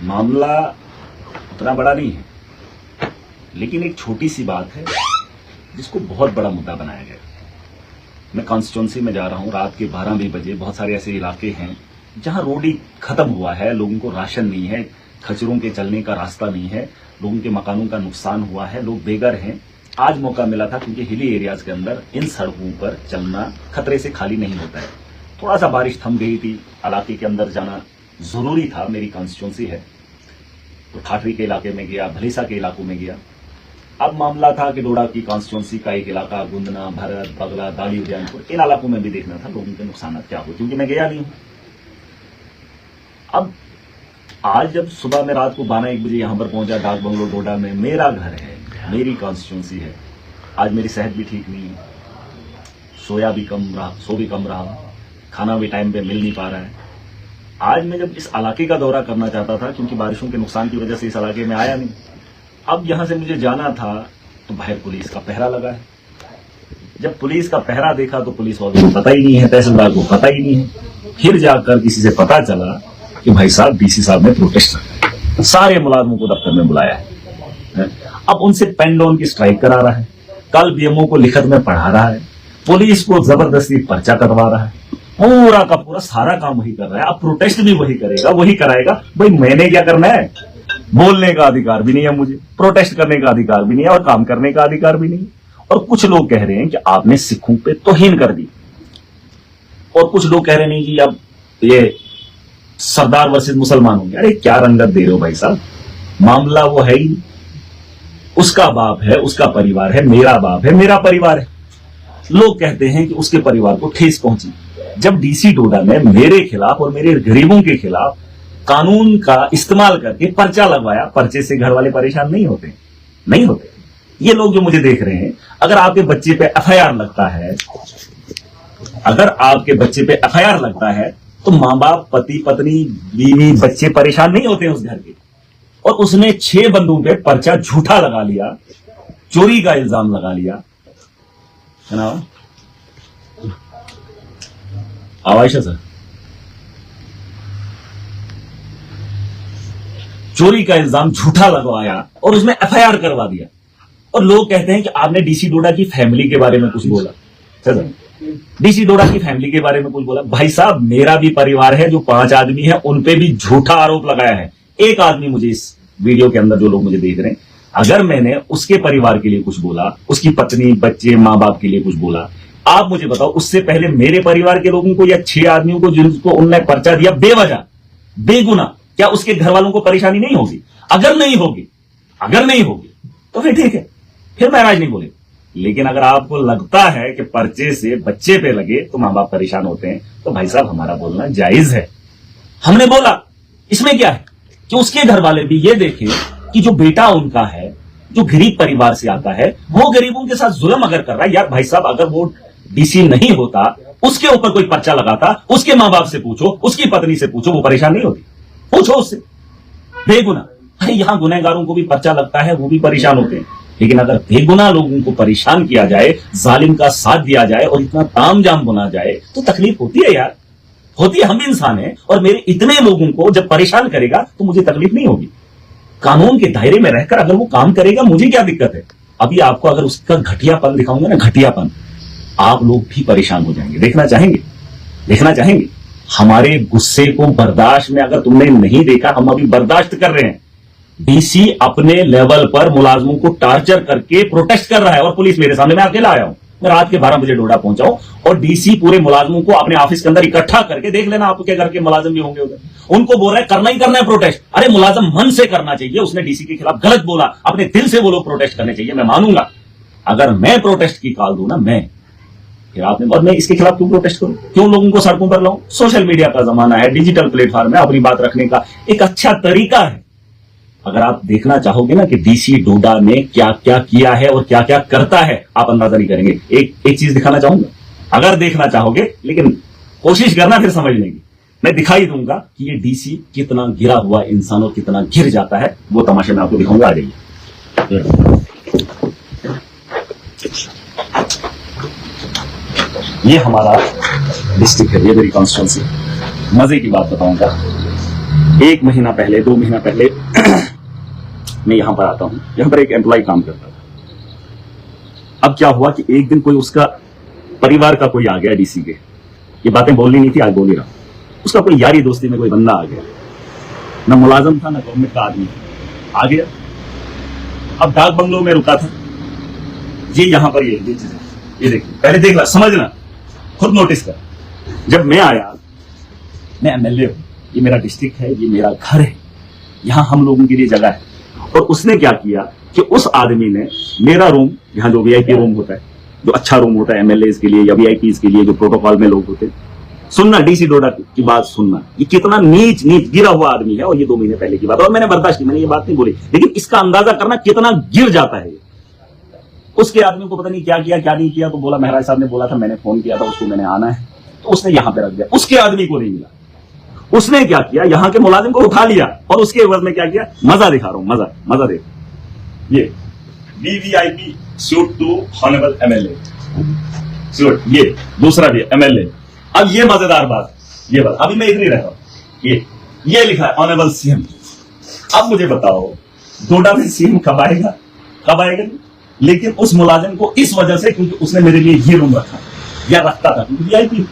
मामला उतना बड़ा नहीं है, लेकिन एक छोटी सी बात है जिसको बहुत बड़ा मुद्दा बनाया गया। मैं कॉन्स्टिट्यूंसी में जा रहा हूं, रात के 12 बजे। बहुत सारे ऐसे इलाके हैं जहां रोड ही खत्म हुआ है, लोगों को राशन नहीं है, खच्चरों के चलने का रास्ता नहीं है, लोगों के मकानों का नुकसान हुआ है, लोग बेघर हैं। आज मौका मिला था क्योंकि हिली एरियाज के अंदर इन सड़कों पर चलना खतरे से खाली नहीं होता है। थोड़ा सा बारिश थम गई थी, इलाके के अंदर जाना जरूरी था, मेरी कॉन्स्टिट्यूंसी है तो ठाठरी के इलाके में गया, भलीसा के इलाकों में गया। अब मामला था कि डोडा की कॉन्स्टिट्यूंसी का एक इलाका गुंदना, भरत, बगला, दाली, उदयनपुर, इन इलाकों में भी देखना था लोगों के नुकसान क्या हो, क्योंकि मैं गया नहीं हूं। अब आज जब सुबह में रात को 12-1 बजे यहां पर पहुंचा, डाक बंगलो डोडा में, मेरा घर है, मेरी कॉन्स्टिट्यूंसी है। आज मेरी सेहत भी ठीक नहीं है, सोया भी कम रहा, सो भी कम रहा, खाना भी टाइम पे मिल नहीं पा रहा है। आज मैं जब इस इलाके का दौरा करना चाहता था, क्योंकि बारिशों के नुकसान की वजह से इस इलाके में आया नहीं, अब यहां से मुझे जाना था तो बाहर पुलिस का पहरा लगा है। जब पुलिस का पहरा देखा तो पुलिस वालों को पता ही नहीं है, तहसीलदार को पता ही नहीं है। फिर जाकर किसी से पता चला कि भाई साहब डीसी साहब ने प्रोटेस्ट रखा है, सारे मुलाजमों को दफ्तर में बुलाया है। अब उनसे पेन डाउन की स्ट्राइक करा रहा है, कल बीएमओ को लिखत में पढ़ा रहा है, पुलिस को जबरदस्ती पर्चा कटवा रहा है, पूरा का पूरा सारा काम वही कर रहा है। अब प्रोटेस्ट भी वही करेगा, वही कराएगा। भाई मैंने क्या करना है? बोलने का अधिकार भी नहीं है मुझे, प्रोटेस्ट करने का अधिकार भी नहीं है और काम करने का अधिकार भी नहीं। और कुछ लोग कह रहे हैं कि आपने सिखों पे तौहीन कर दी, और कुछ लोग कह रहे हैं कि अब ये सरदार वर्सेस मुसलमान होंगे। अरे क्या रंगत दे रहे हो भाई साहब? मामला वो है ही, उसका बाप है, उसका परिवार है, मेरा बाप है, मेरा परिवार है। लोग कहते हैं कि उसके परिवार को ठेस पहुंची। जब डीसी डोडा ने मेरे खिलाफ और मेरे गरीबों के खिलाफ कानून का इस्तेमाल करके पर्चा लगवाया, पर्चे से घर वाले परेशान नहीं होते, नहीं होते। ये लोग जो मुझे देख रहे हैं, अगर आपके बच्चे पे एफआईआर लगता है, अगर आपके बच्चे पे एफआईआर लगता है तो मां बाप, पति पत्नी, बीवी, बच्चे परेशान नहीं होते उस घर के। और उसने 6 बंदों पे पर्चा झूठा लगा लिया, चोरी का इल्जाम लगा लिया, है ना? आवाज है सर, चोरी का इल्जाम झूठा लगवाया और उसमें एफआईआर करवा दिया। और लोग कहते हैं कि आपने डीसी डोडा की फैमिली के बारे में कुछ बोला। सर, डीसी डोडा की फैमिली के बारे में कुछ बोला? भाई साहब मेरा भी परिवार है, जो 5 आदमी है उन पे भी झूठा आरोप लगाया है। एक आदमी मुझे इस वीडियो के अंदर, जो लोग मुझे देख रहे हैं, अगर मैंने उसके परिवार के लिए कुछ बोला, उसकी पत्नी, बच्चे, मां बाप के लिए कुछ बोला, आप मुझे बताओ उससे पहले मेरे परिवार के लोगों को या 6 आदमियों को जिनको उनने पर्चा दिया बेवजह, बेगुना, क्या उसके घर वालों को परेशानी नहीं होगी? अगर नहीं होगी तो फिर ठीक है, फिर मैं राज नहीं बोले। लेकिन अगर आपको लगता है कि पर्चे से बच्चे पे लगे तो मां बाप परेशान होते हैं, तो भाई साहब हमारा बोलना जायज है। हमने बोला, इसमें क्या है कि उसके घर वाले भी ये देखें कि जो बेटा उनका है, जो गरीब परिवार से आता है, वो गरीबों के साथ जुल्म अगर कर रहा है। यार भाई साहब, अगर वो डीसी नहीं होता, उसके ऊपर कोई पर्चा लगाता, उसके मां बाप से पूछो, उसकी पत्नी से पूछो, वो परेशान नहीं होती? पूछो उससे, बेगुना। अरे यहां गुनहगारों को भी पर्चा लगता है, वो भी परेशान होते हैं। लेकिन अगर बेगुनाह लोगों को परेशान किया जाए, जालिम का साथ दिया जाए और इतना तामझाम बुना जाए तो तकलीफ होती है यार, होती है। हम इंसान हैं, और मेरे इतने लोगों को जब परेशान करेगा तो मुझे तकलीफ नहीं होगी। कानून के दायरे में रहकर अगर वो काम करेगा, मुझे क्या दिक्कत है? अभी आपको अगर उसका घटियापन दिखाऊंगा ना, घटियापन, आप लोग भी परेशान हो जाएंगे। देखना चाहेंगे हमारे गुस्से को बर्दाश्त में, अगर तुमने नहीं देखा, हम अभी बर्दाश्त कर रहे हैं। डीसी अपने लेवल पर मुलाजमों को टार्चर करके प्रोटेस्ट कर रहा है, और पुलिस मेरे सामने, मैं अकेला आया हूं, मैं रात के 12 बजे डोडा पहुंचा हूं, और डीसी पूरे मुलाजमों को अपने ऑफिस के अंदर इकट्ठा करके, देख लेना आपके घर के मुलाजिम भी होंगे उधर, उनको बोल रहा है करना ही करना है प्रोटेस्ट। अरे मुलाजिम मन से करना चाहिए, उसने डीसी के खिलाफ गलत बोला, अपने दिल से वो लोग प्रोटेस्ट करने चाहिए, मैं मानूंगा। अगर मैं प्रोटेस्ट की कॉल दूं ना, मैं फिर आपने, और मैं इसके खिलाफ क्यों प्रोटेस्ट करूं, क्यों लोगों को सड़कों पर लाऊं? सोशल मीडिया का जमाना है, डिजिटल प्लेटफॉर्म है, अपनी बात रखने का एक अच्छा तरीका है। अगर आप देखना चाहोगे ना कि डीसी डोडा ने क्या क्या किया है और क्या क्या करता है, आप अंदाजा नहीं करेंगे। एक चीज दिखाना चाहूंगा, अगर देखना चाहोगे, लेकिन कोशिश करना, फिर समझ लेंगे। मैं दिखाई दूंगा कि ये डीसी कितना गिरा हुआ इंसान और कितना गिर जाता है, वो तमाशे मैं आपको दिखाऊंगा। आ जाइए। ये हमारा डिस्ट्रिक्ट है, ये मेरी कॉन्स्टिट्यूंसी। मजे की बात बताऊंगा, 1 महीना पहले 2 महीना पहले मैं यहां पर आता हूं, यहां पर एक एम्प्लॉय काम करता था। अब क्या हुआ कि एक दिन कोई उसका परिवार का कोई आ गया डीसी के, ये बातें बोलनी नहीं थी, आज बोल ही रहा हूं। उसका कोई यारी दोस्ती में कोई बंदा आ गया, ना मुलाजम था ना गवर्नमेंट का आदमी आ गया। अब डाक बंगलों में रुका था, ये यहां पर ये देखिए, पहले देख ला, समझना, खुद नोटिस कर। जब मैं आया, मैं एमएलए हूं, ये मेरा डिस्ट्रिक्ट है, ये मेरा घर है, यहां हम लोगों के लिए जगह है। और उसने क्या किया कि उस आदमी ने मेरा रूम, यहां जो वीआईपी रूम होता है, जो अच्छा रूम होता है एमएलए के लिए या वीआईपी के लिए, जो प्रोटोकॉल में लोग होते हैं, सुनना डीसी डोडा की बात सुनना, ये कितना नीच गिरा हुआ आदमी है। और ये 2 महीने पहले की बात, और मैंने बर्दाश्त की, मैंने ये बात नहीं बोली, लेकिन इसका अंदाजा करना कितना गिर जाता है। उसके आदमी को पता नहीं क्या किया क्या नहीं किया, तो बोला महराज साहब ने बोला था, मैंने फोन किया था उसको, मैंने आना है, तो उसने यहां पे रख दिया। उसके आदमी को नहीं मिला, उसने क्या किया, यहां के मुलाजिम को उठा लिया और उसके एवज में क्या किया, मजा दिखा रहा हूं, मजा देख, ये VVIP suite to honourable MLA suite, ये दूसरा भी एमएलए। अब ये मजेदार बात, ये बात अभी मैं इधर ही रह रहा हूं, ये लिखा है ऑनरेबल सीएम। अब मुझे बताओ डोडा में सीएम कब आएगा, कब आएगा? लेकिन उस मुलाजिम को इस वजह से, क्योंकि उसने मेरे लिए ये रूम रखा या रखता था, क्योंकि वीआईपी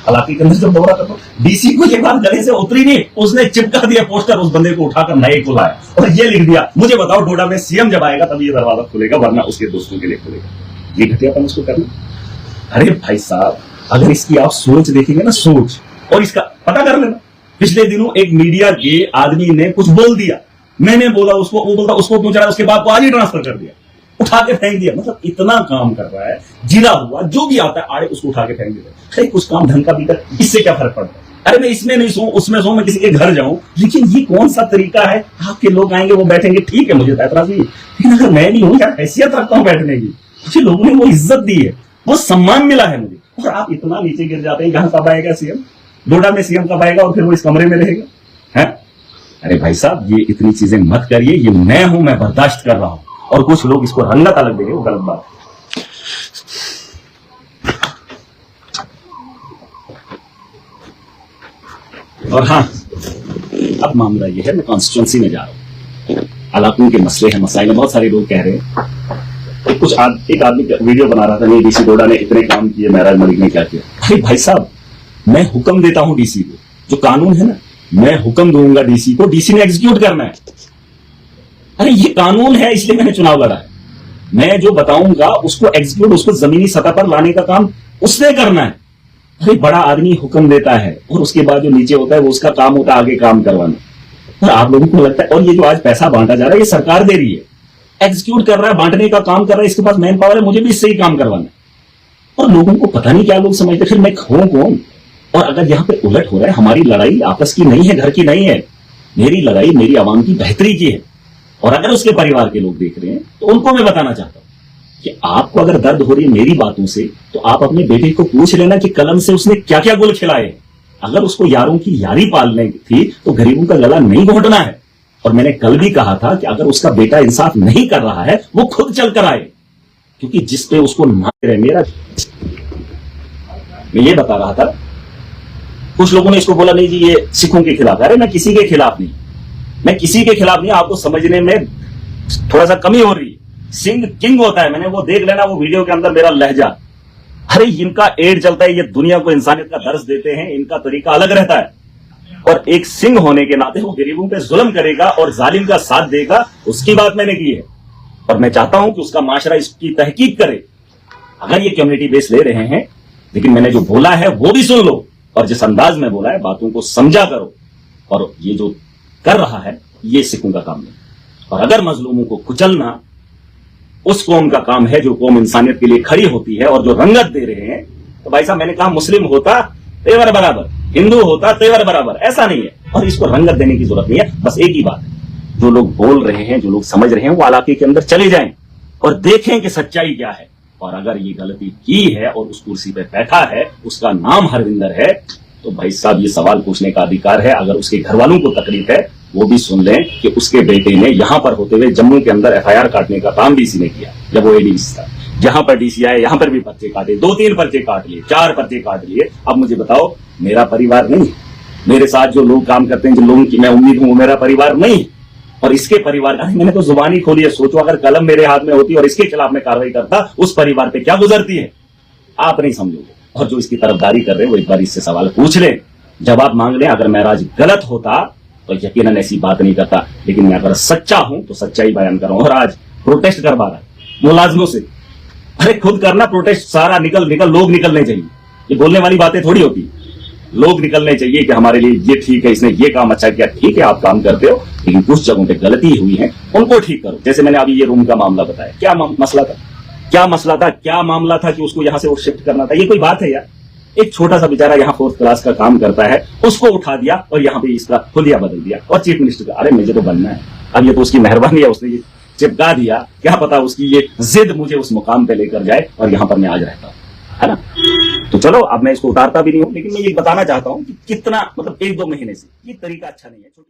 हालांकि के अंदर जब दौरा करता, डीसी को ये बात गले से उतरी नहीं, उसने चिपका दिया पोस्टर, उस बंदे को उठाकर नए को लाया और ये लिख दिया, मुझे बताओ डोडा में सीएम जब आएगा तब ये दरवाजा खुलेगा, वरना उसके दोस्तों के लिए खुलेगा। ये घटियापन उसको करना। अरे भाई साहब, अगर इसकी आप सोच देखेंगे ना, सोच, और इसका पता कर लेना। पिछले दिनों एक मीडिया के आदमी ने कुछ बोल दिया, मैंने बोला उसको, वो बोलता उसको पूछ रहा, उसके बाद को आज ही ट्रांसफर कर दिया, उठा के फेंक दिया। मतलब इतना काम कर रहा है, जिला हुआ जो भी आता है आड़े उसको उठा के फेंक देता है। अरे कुछ काम ढंग का भी कर, इससे क्या फर्क पड़ता है? अरे मैं इसमें नहीं सोऊं, उसमें सोऊं, मैं किसी के घर जाऊं, लेकिन ये कौन सा तरीका है? आपके लोग आएंगे, वो बैठेंगे, ठीक है, मुझे ऐतराज नहीं, लेकिन अगर मैं नहीं हूं, क्या हैसियत रखता हूं बैठने की? मुझे लोगों ने वो इज्जत दी है, वो सम्मान मिला है मुझे, और आप इतना नीचे गिर जाते हैं। कहां कब आएगा सीएम, डोडा में सीएम कब आएगा और फिर वो इस कमरे में रहेगा? है? अरे भाई साहब, ये इतनी चीजें मत करिए, ये मैं हूं, मैं बर्दाश्त कर रहा हूं, और कुछ लोग इसको रंगत अलग देंगे, वो गलत बात है। और हाँ, अब मामला ये है, मैं कॉन्स्टिट्यूंसी में जा रहा हूं, इलाकों के मसले हैं, मसाइल, बहुत सारे लोग कह रहे हैं। एक आदमी वीडियो बना रहा था, नहीं डीसी डोडा ने इतने काम किए, महराज मलिक ने क्या किया। अरे भाई साहब, मैं हुक्म देता हूं डीसी को, जो कानून है ना, मैं हुक्म दूंगा डीसी को, डीसी ने एग्जीक्यूट करना है। अरे ये कानून है, इसलिए मैंने चुनाव लड़ा है। मैं जो बताऊंगा उसको एग्जीक्यूट, उसको जमीनी सतह पर लाने का काम उसने करना है। अरे बड़ा आदमी हुक्म देता है और उसके बाद जो नीचे होता है वो उसका काम होता है आगे काम करवाना। और आप लोगों को लगता है, और ये जो आज पैसा बांटा जा रहा है ये सरकार दे रही है, एग्जीक्यूट कर रहा है, बांटने का काम कर रहा है, इसके पास मैन पावर है, मुझे भी इससे ही काम करवाना है। और लोगों को पता नहीं क्या लोग समझते, फिर मैं हूं कौन? और अगर यहां पे उलट हो रहा है, हमारी लड़ाई आपस की नहीं है, घर की नहीं है, मेरी लड़ाई मेरी आवाम की बेहतरी की है। और अगर उसके परिवार के लोग देख रहे हैं तो उनको मैं बताना चाहता हूं कि आपको अगर दर्द हो रही है मेरी बातों से, तो आप अपने बेटे को पूछ लेना कि कलम से उसने क्या क्या गुल खिलाए। अगर उसको यारों की यारी पालने थी तो गरीबों का गला नहीं घोटना है। और मैंने कल भी कहा था कि अगर उसका बेटा इंसाफ नहीं कर रहा है, वो खुद चल कर आए, क्योंकि जिस पे उसको मारे मेरा, मैं ये बता रहा था। कुछ लोगों ने इसको बोला, नहीं जी ये सिखों के खिलाफ है। अरे मैं किसी के खिलाफ नहीं, मैं किसी के खिलाफ नहीं, आपको समझने में थोड़ा सा कमी हो रही है। सिंह किंग होता है, मैंने वो देख लेना, वो वीडियो के अंदर मेरा लहजा। अरे इनका एड चलता है, ये दुनिया को इंसानियत का दर्स देते हैं, इनका तरीका अलग रहता है। और एक सिंह होने के नाते वो गरीबों पे जुल्म करेगा और जालिम का साथ देगा, उसकी बात मैंने की है। और मैं चाहता हूं कि उसका माशरा इसकी तहकीक करे। अगर ये कम्युनिटी बेस ले रहे हैं, लेकिन मैंने जो बोला है वो भी सुन लो, और जिस अंदाज में बोला है बातों को समझा करो। और ये जो कर रहा है ये सिखों का काम नहीं। और अगर मजलूमों को कुचलना उस कौम का काम है जो कौम इंसानियत के लिए खड़ी होती है और जो रंगत दे रहे हैं, तो भाई साहब मैंने कहा मुस्लिम होता तेवर बराबर, हिंदू होता तेवर बराबर, ऐसा नहीं है। और इसको रंगत देने की जरूरत नहीं है। बस एक ही बात है, जो लोग बोल रहे हैं, जो लोग समझ रहे हैं, वो इलाके के अंदर चले जाएं और देखें कि सच्चाई क्या है। और अगर ये गलती की है और उस कुर्सी पे बैठा है, उसका नाम हरविंदर है, तो भाई साहब ये सवाल पूछने का अधिकार है। अगर उसके घर वालों को तकलीफ है, वो भी सुन लें कि उसके बेटे ने यहां पर होते हुए जम्मू के अंदर एफआईआर काटने का काम डीसी ने किया। जब वो एडीसी था, जहां पर डीसी आए, यहां पर भी पर्चे काटे, 2-3 पर्चे काट लिए, 4 पर्चे काट लिए। अब मुझे बताओ, मेरा परिवार नहीं, मेरे साथ जो लोग काम करते हैं, जो लोगों की मैं उम्मीद हूं, वो मेरा परिवार नहीं। और इसके परिवार, अरे मैंने तो जुबानी खोली है, सोचो अगर कलम मेरे हाथ में होती और इसके खिलाफ मैं कार्रवाई करता, उस परिवार पे क्या गुजरती है आप नहीं समझोगे। और जो इसकी तरफदारी कर रहे हैं वो एक बार इससे सवाल पूछ ले, जवाब मांग ले। अगर मैं आज गलत होता तो यकीनन ऐसी बात नहीं करता, लेकिन मैं अगर सच्चा हूं तो सच्चाई बयान कर रहा हूं। और आज प्रोटेस्ट करवा रहा है मुलाजमों से, अरे खुद करना प्रोटेस्ट, सारा निकल लोग निकलने चाहिए। ये बोलने वाली बातें थोड़ी होती, लोग निकलने चाहिए कि हमारे लिए ये ठीक है, इसने ये काम अच्छा किया। ठीक है आप काम करते हो, लेकिन कुछ जगहों पे गलती हुई है, उनको ठीक करो। जैसे मैंने अभी ये रूम का मामला बताया, क्या मसला था, क्या मामला था कि उसको यहां से वो शिफ्ट करना था। ये कोई बात है यार? एक छोटा सा बेचारा यहाँ 4th क्लास का काम करता है, उसको उठा दिया और यहाँ पे इसका खुलिया बदल दिया। और चीफ मिनिस्टर का, अरे मुझे तो बनना है। अब ये तो उसकी मेहरबानी है, उसने ये चिपका दिया, क्या पता उसकी ये जिद मुझे उस मुकाम पे लेकर जाए और यहाँ पर मैं आज रहता हूँ, है ना। तो चलो अब मैं इसको उतारता भी नहीं हूं, लेकिन मैं ये बताना चाहता हूं कि कितना मतलब 1-2 महीने से ये तरीका अच्छा नहीं है।